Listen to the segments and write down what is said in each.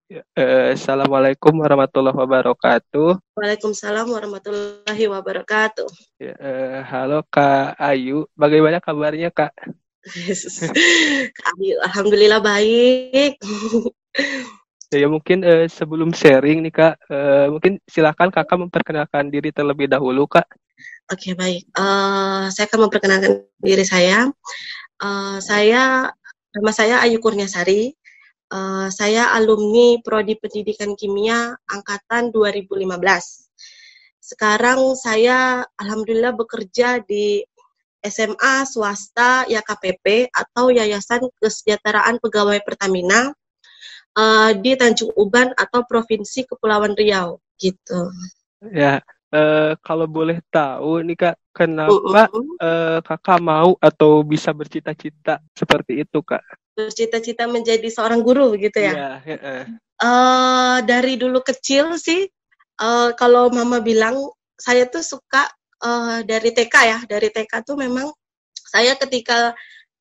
Assalamualaikum warahmatullahi wabarakatuh. Waalaikumsalam warahmatullahi wabarakatuh. Halo Kak Ayu, bagaimana kabarnya Kak? Alhamdulillah baik. Ya mungkin sebelum sharing nih Kak, mungkin silakan Kakak memperkenalkan diri terlebih dahulu Kak. Oke, baik. Saya akan memperkenalkan diri saya. Saya nama saya Ayu Kurniasari. Saya alumni Prodi Pendidikan Kimia angkatan 2015. Sekarang saya alhamdulillah bekerja di SMA swasta YKPP atau Yayasan Kesejahteraan Pegawai Pertamina di Tanjung Uban atau Provinsi Kepulauan Riau gitu. Ya, kalau boleh tahu nih Kak, kenapa Mm-mm. Kakak mau atau bisa bercita-cita seperti itu Kak? Bercita-cita menjadi seorang guru gitu ya. Iya, Dari dulu kecil sih, kalau mama bilang saya tuh suka dari TK ya, dari TK tuh memang saya ketika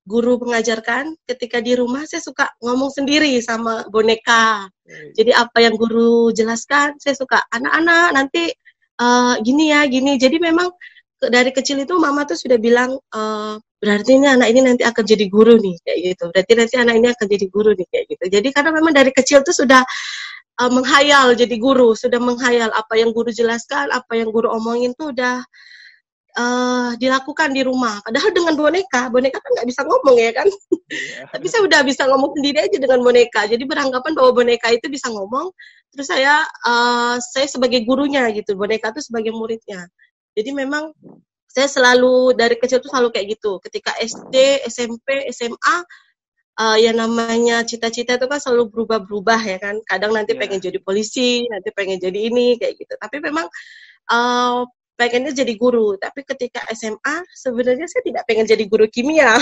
guru mengajarkan, ketika di rumah saya suka ngomong sendiri sama boneka. Jadi apa yang guru jelaskan, saya suka anak-anak nanti gini ya, gini. Jadi memang dari kecil itu mama tuh sudah bilang berarti ini anak ini nanti akan jadi guru nih kayak gitu. Berarti nanti anak ini akan jadi guru nih kayak gitu. Jadi karena memang dari kecil tuh sudah menghayal jadi guru, sudah menghayal apa yang guru jelaskan, apa yang guru omongin tuh udah dilakukan di rumah. Padahal dengan boneka, boneka kan nggak bisa ngomong ya kan. iya. Tapi saya udah bisa ngomong sendiri aja dengan boneka. Jadi beranggapan bahwa boneka itu bisa ngomong. Terus saya sebagai gurunya gitu, boneka itu sebagai muridnya. Jadi memang saya selalu dari kecil tuh selalu kayak gitu. Ketika SD, SMP, SMA, yang namanya cita-cita itu kan selalu berubah-berubah ya kan. Kadang nanti pengen Iya. jadi polisi, nanti pengen jadi ini kayak gitu. Tapi memang uh, pengennya jadi guru. Tapi ketika SMA sebenarnya saya tidak pengen jadi guru kimia.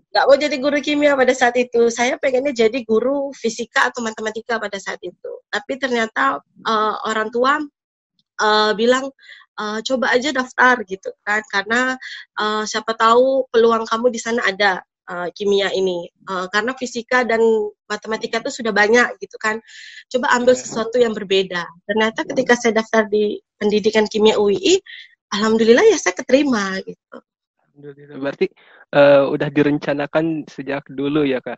Nggak mau jadi guru kimia pada saat itu. Saya pengennya jadi guru fisika atau matematika pada saat itu. Tapi ternyata orang tua bilang coba aja daftar gitu kan, karena siapa tahu peluang kamu di sana ada kimia ini. Karena fisika dan matematika itu sudah banyak gitu kan. Coba ambil Iya. sesuatu yang berbeda. Ternyata ketika saya daftar di pendidikan kimia UII, alhamdulillah ya saya keterima gitu. Alhamdulillah. Berarti udah direncanakan sejak dulu ya Kak?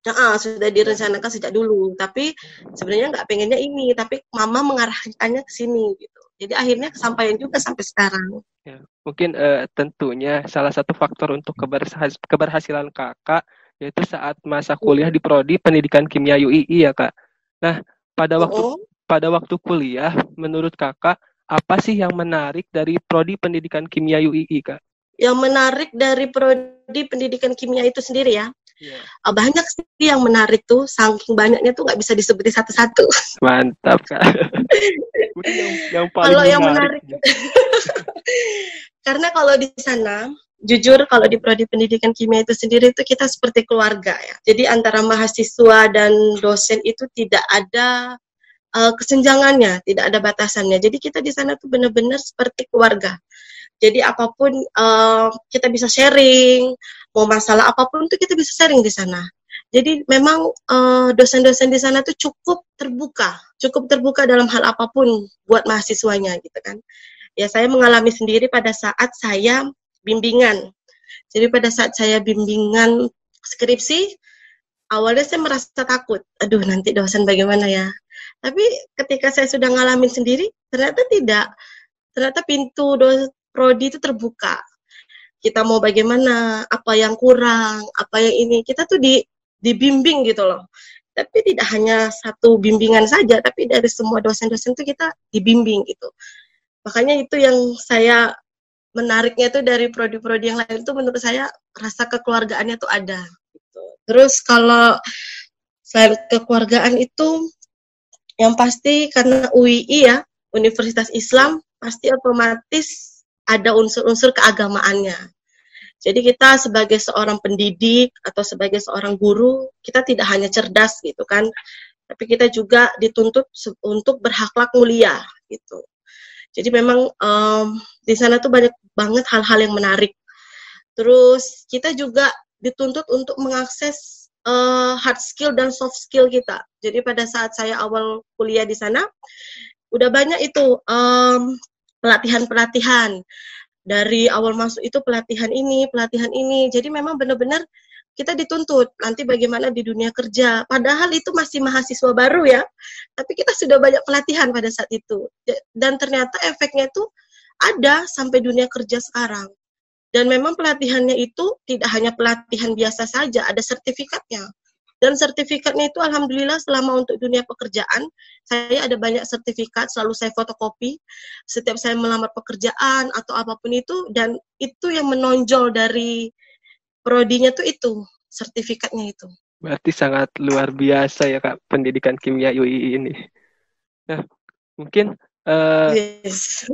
Sudah Ya. direncanakan sejak dulu, tapi sebenarnya nggak pengennya ini, tapi mama mengarahkannya ke sini gitu. Jadi akhirnya kesampaian juga sampai sekarang. Ya, mungkin tentunya salah satu faktor untuk keberhasilan Kakak yaitu saat masa kuliah di Prodi Pendidikan Kimia UII ya Kak. Nah, pada waktu Mm-mm. pada waktu kuliah, menurut Kakak apa sih yang menarik dari Prodi Pendidikan Kimia UII Kak? Yang menarik dari prodi pendidikan kimia itu sendiri ya, Ya, banyak sih yang menarik tuh, saking banyaknya tuh nggak bisa disebutin satu-satu. mantap Kak. Mungkin yang paling Kalau yang menarik. menarik, karena kalau di sana, jujur kalau di prodi pendidikan kimia itu sendiri itu kita seperti keluarga ya. Jadi antara mahasiswa dan dosen itu tidak ada kesenjangannya, tidak ada batasannya. Jadi kita di sana tuh benar-benar seperti keluarga. Jadi apapun kita bisa sharing, mau masalah apapun tuh kita bisa sharing di sana. Jadi memang dosen-dosen di sana tuh cukup terbuka dalam hal apapun buat mahasiswanya gitu kan. Ya saya mengalami sendiri pada saat saya bimbingan. Jadi pada saat saya bimbingan skripsi, awalnya saya merasa takut. Aduh nanti dosen bagaimana ya. Tapi ketika saya sudah ngalamin sendiri, ternyata tidak. Ternyata pintu prodi itu terbuka. Kita mau bagaimana, apa yang kurang, apa yang ini, kita tuh dibimbing gitu loh. Tapi tidak hanya satu bimbingan saja, tapi dari semua dosen-dosen tuh kita dibimbing gitu. Makanya itu yang saya menariknya tuh dari prodi-prodi yang lain tuh menurut saya rasa kekeluargaannya tuh ada. Gitu. Terus kalau selain kekeluargaan itu yang pasti karena UII ya, Universitas Islam, pasti otomatis ada unsur-unsur keagamaannya. Jadi kita sebagai seorang pendidik atau sebagai seorang guru, kita tidak hanya cerdas gitu kan, tapi kita juga dituntut untuk berakhlak mulia gitu. Jadi memang di sana tuh banyak banget hal-hal yang menarik. Terus kita juga dituntut untuk mengakses hard skill dan soft skill kita. Jadi pada saat saya awal kuliah di sana, udah banyak itu pelatihan-pelatihan. Dari awal masuk itu pelatihan ini. Jadi memang benar-benar kita dituntut nanti bagaimana di dunia kerja. Padahal itu masih mahasiswa baru ya, tapi kita sudah banyak pelatihan pada saat itu. Dan ternyata efeknya itu ada sampai dunia kerja sekarang. Dan memang pelatihannya itu tidak hanya pelatihan biasa saja, ada sertifikatnya. Dan sertifikatnya itu alhamdulillah selama untuk dunia pekerjaan, saya ada banyak sertifikat, selalu saya fotokopi setiap saya melamar pekerjaan atau apapun itu, dan itu yang menonjol dari prodinya tuh itu, sertifikatnya itu. Berarti sangat luar biasa ya Kak, pendidikan kimia UI ini. Nah, mungkin Yes.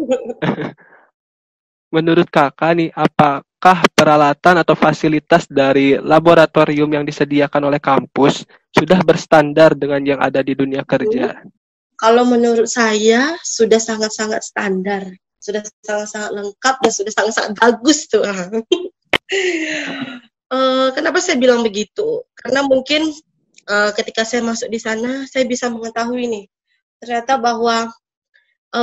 menurut Kakak nih, apakah peralatan atau fasilitas dari laboratorium yang disediakan oleh kampus sudah berstandar dengan yang ada di dunia kerja? Kalau menurut saya sudah sangat-sangat standar, sudah sangat-sangat lengkap dan sudah sangat-sangat bagus tuh. Kenapa saya bilang begitu? Karena mungkin ketika saya masuk di sana, saya bisa mengetahui nih, ternyata bahwa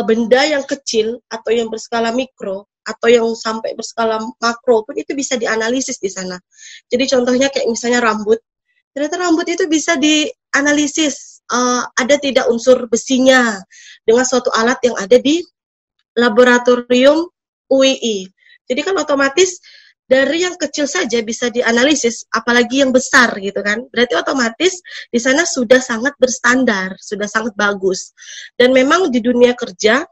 benda yang kecil atau yang berskala mikro atau yang sampai berskala makro pun itu bisa dianalisis di sana. Jadi contohnya kayak misalnya rambut, ternyata rambut itu bisa dianalisis ada tidak unsur besinya dengan suatu alat yang ada di laboratorium UII. Jadi kan otomatis dari yang kecil saja bisa dianalisis, apalagi yang besar gitu kan. Berarti otomatis di sana sudah sangat berstandar, sudah sangat bagus. Dan memang di dunia kerja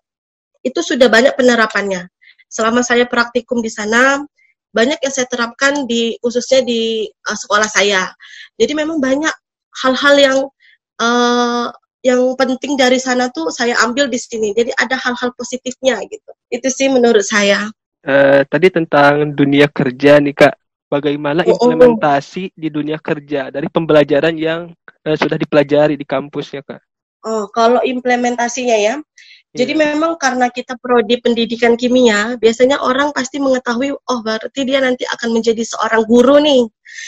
itu sudah banyak penerapannya. Selama saya praktikum di sana, banyak yang saya terapkan khususnya di sekolah saya. Jadi memang banyak hal-hal yang penting dari sana tuh saya ambil di sini. Jadi ada hal-hal positifnya gitu. Itu sih menurut saya. Tadi tentang dunia kerja nih Kak, bagaimana implementasi di dunia kerja dari pembelajaran yang sudah dipelajari di kampusnya Kak? Kalau implementasinya ya, jadi memang karena kita prodi pendidikan kimia, biasanya orang pasti mengetahui, oh berarti dia nanti akan menjadi seorang guru nih.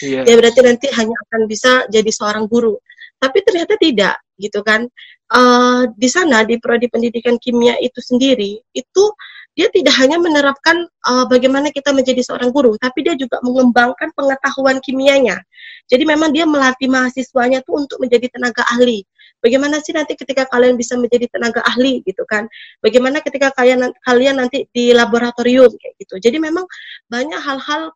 Ya berarti nanti hanya akan bisa jadi seorang guru. Tapi ternyata tidak, gitu kan. Di sana, di prodi pendidikan kimia itu sendiri, itu dia tidak hanya menerapkan bagaimana kita menjadi seorang guru, tapi dia juga mengembangkan pengetahuan kimianya. Jadi memang dia melatih mahasiswanya tuh untuk menjadi tenaga ahli. Bagaimana sih nanti ketika kalian bisa menjadi tenaga ahli gitu kan? Bagaimana ketika kalian nanti di laboratorium kayak gitu. Jadi memang banyak hal-hal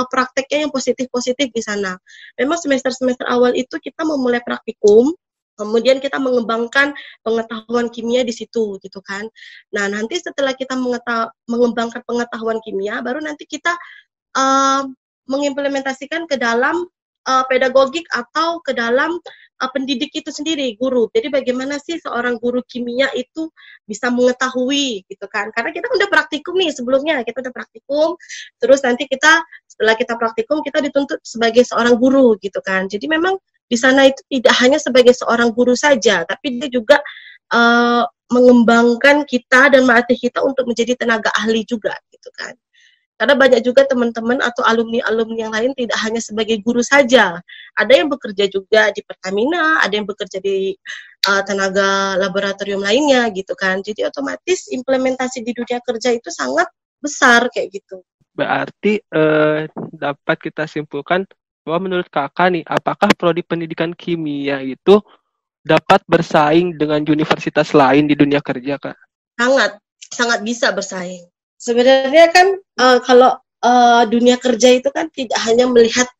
prakteknya yang positif-positif di sana. Memang semester-semester awal itu kita memulai praktikum, kemudian kita mengembangkan pengetahuan kimia di situ gitu kan. Nah, nanti setelah kita mengembangkan pengetahuan kimia, baru nanti kita mengimplementasikan ke dalam pedagogik atau ke dalam pendidik itu sendiri, guru. Jadi bagaimana sih seorang guru kimia itu bisa mengetahui gitu kan. Karena kita udah praktikum nih sebelumnya, kita udah praktikum, terus nanti setelah kita praktikum, kita dituntut sebagai seorang guru gitu kan. Jadi memang di sana itu tidak hanya sebagai seorang guru saja, tapi dia juga mengembangkan kita dan melatih kita untuk menjadi tenaga ahli juga gitu kan. Karena banyak juga teman-teman atau alumni-alumni yang lain tidak hanya sebagai guru saja. Ada yang bekerja juga di Pertamina, ada yang bekerja di tenaga laboratorium lainnya gitu kan. Jadi otomatis implementasi di dunia kerja itu sangat besar kayak gitu. Berarti dapat kita simpulkan bahwa menurut Kakak nih, apakah prodi pendidikan kimia itu dapat bersaing dengan universitas lain di dunia kerja, Kak? Sangat bisa bersaing. Sebenarnya kan kalau dunia kerja itu kan tidak hanya melihat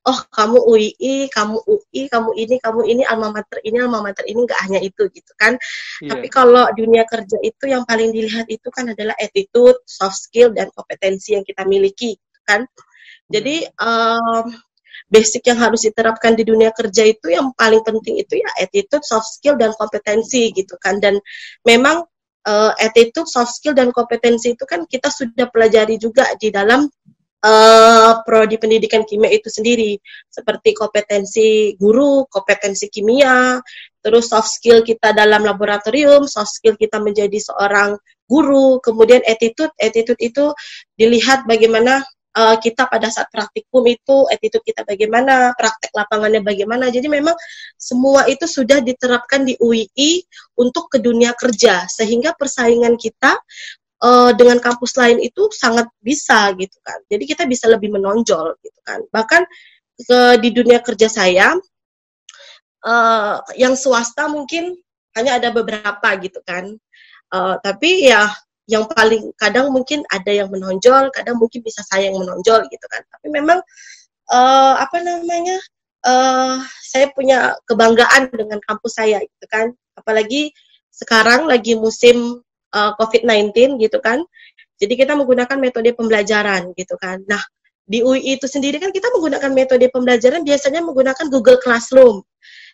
oh kamu UII, kamu UI, kamu ini alma mater ini, nggak hanya itu gitu kan. Tapi kalau dunia kerja itu yang paling dilihat itu kan adalah attitude, soft skill, dan kompetensi yang kita miliki kan. Jadi basic yang harus diterapkan di dunia kerja itu yang paling penting itu ya attitude, soft skill, dan kompetensi gitu kan. Dan memang attitude, soft skill, dan kompetensi itu kan kita sudah pelajari juga di dalam prodi pendidikan kimia itu sendiri, seperti kompetensi guru, kompetensi kimia, terus soft skill kita dalam laboratorium, soft skill kita menjadi seorang guru, kemudian attitude itu dilihat bagaimana kita pada saat praktikum itu attitude kita bagaimana, praktek lapangannya bagaimana. Jadi memang semua itu sudah diterapkan di UII untuk ke dunia kerja, sehingga persaingan kita dengan kampus lain itu sangat bisa gitu kan. Jadi kita bisa lebih menonjol gitu kan. Bahkan di dunia kerja saya, yang swasta mungkin hanya ada beberapa gitu kan. Tapi ya yang paling kadang mungkin ada yang menonjol, kadang mungkin bisa saya yang menonjol gitu kan. Tapi memang saya punya kebanggaan dengan kampus saya gitu kan. Apalagi sekarang lagi musim COVID-19 gitu kan. Jadi kita menggunakan metode pembelajaran gitu kan. Nah, di UI itu sendiri kan kita menggunakan metode pembelajaran biasanya menggunakan Google Classroom.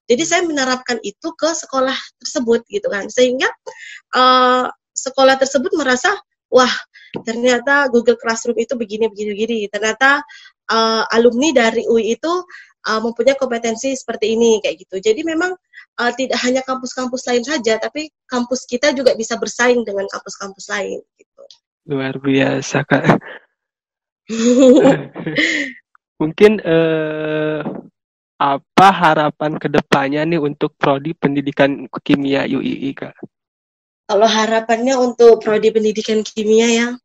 Jadi saya menerapkan itu ke sekolah tersebut gitu kan. Sehingga sekolah tersebut merasa, wah ternyata Google Classroom itu begini. Ternyata alumni dari UI itu mempunyai kompetensi seperti ini kayak gitu. Jadi memang tidak hanya kampus-kampus lain saja, tapi kampus kita juga bisa bersaing dengan kampus-kampus lain. Gitu. Luar biasa, Kak. Mungkin apa harapan kedepannya nih untuk prodi pendidikan kimia UII, Kak? Kalau harapannya untuk prodi pendidikan kimia ya,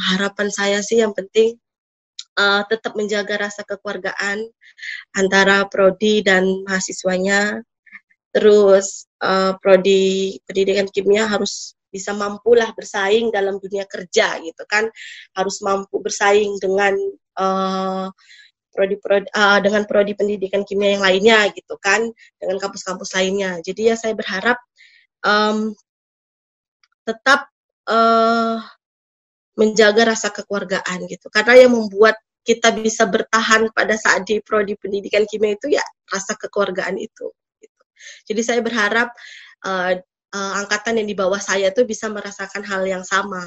harapan saya sih yang penting tetap menjaga rasa kekeluargaan antara prodi dan mahasiswanya. Terus prodi pendidikan kimia harus bisa mampulah bersaing dalam dunia kerja gitu kan, harus mampu bersaing dengan dengan prodi pendidikan kimia yang lainnya gitu kan, dengan kampus-kampus lainnya. Jadi ya saya berharap tetap menjaga rasa kekeluargaan gitu, karena yang membuat kita bisa bertahan pada saat di prodi pendidikan kimia itu ya rasa kekeluargaan itu gitu. Jadi saya berharap angkatan yang di bawah saya tuh bisa merasakan hal yang sama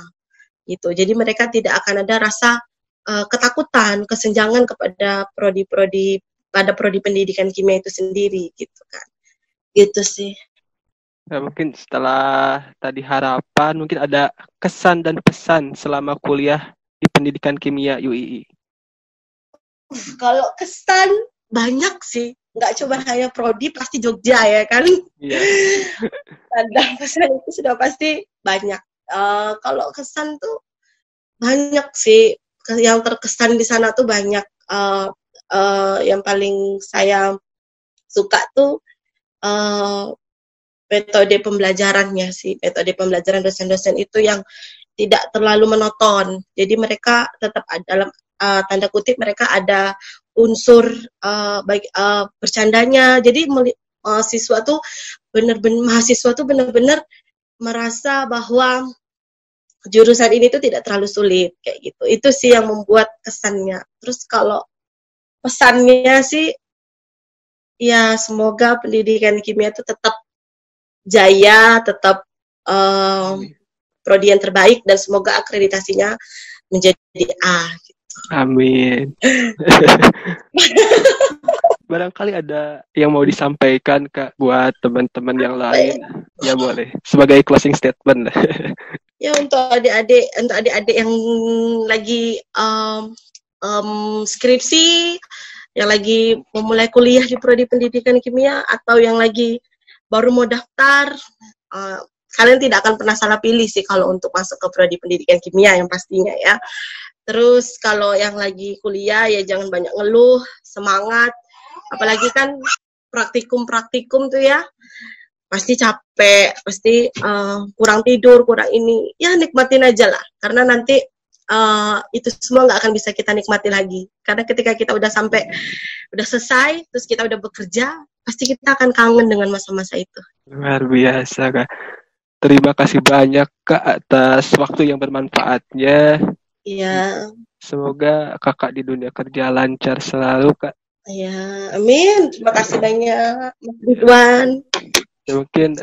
gitu. Jadi mereka tidak akan ada rasa ketakutan, kesenjangan kepada prodi-prodi pendidikan kimia itu sendiri gitu kan. Gitu sih. Nah, mungkin setelah tadi harapan, mungkin ada kesan dan pesan selama kuliah di pendidikan kimia UII. Kalau kesan banyak sih, nggak coba hanya prodi pasti Jogja ya kan. Iya. Dan pesan itu sudah pasti banyak. Kalau kesan tuh banyak sih, yang terkesan di sana tuh banyak. Yang paling saya suka tuh metode pembelajarannya sih, metode pembelajaran dosen-dosen itu yang tidak terlalu monoton. Jadi mereka tetap ada dalam tanda kutip mereka ada unsur bercandanya. Jadi mahasiswa tuh benar-benar merasa bahwa jurusan ini tuh tidak terlalu sulit kayak gitu. Itu sih yang membuat kesannya. Terus kalau pesannya sih ya semoga pendidikan kimia itu tetap jaya, tetap prodi yang terbaik, dan semoga akreditasinya menjadi A. Amin. Barangkali ada yang mau disampaikan, Kak, buat teman-teman yang lain. Ya boleh. Sebagai closing statement. Ya untuk adik-adik yang lagi skripsi, yang lagi memulai kuliah di prodi pendidikan kimia, atau yang lagi baru mau daftar, kalian tidak akan pernah salah pilih sih kalau untuk masuk ke prodi pendidikan kimia yang pastinya ya. Terus kalau yang lagi kuliah ya jangan banyak ngeluh, semangat. Apalagi kan praktikum tuh ya, pasti capek, pasti kurang tidur, kurang ini. Ya nikmatin aja lah, karena nanti itu semua nggak akan bisa kita nikmati lagi. Karena ketika kita udah selesai, terus kita udah bekerja, pasti kita akan kangen dengan masa-masa itu. Luar biasa, Kak. Terima kasih banyak, Kak, atas waktu yang bermanfaatnya. Iya. Semoga Kakak di dunia kerja lancar selalu, Kak. Iya, amin. Terima kasih banyak, Mas Ridwan. Ya, mungkin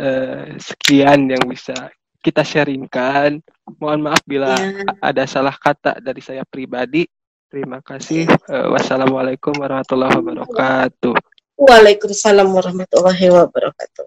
sekian yang bisa kita sharingkan. Mohon maaf bila ada salah kata dari saya pribadi. Terima kasih. Wassalamualaikum warahmatullahi wabarakatuh. Waalaikumsalam warahmatullahi wabarakatuh.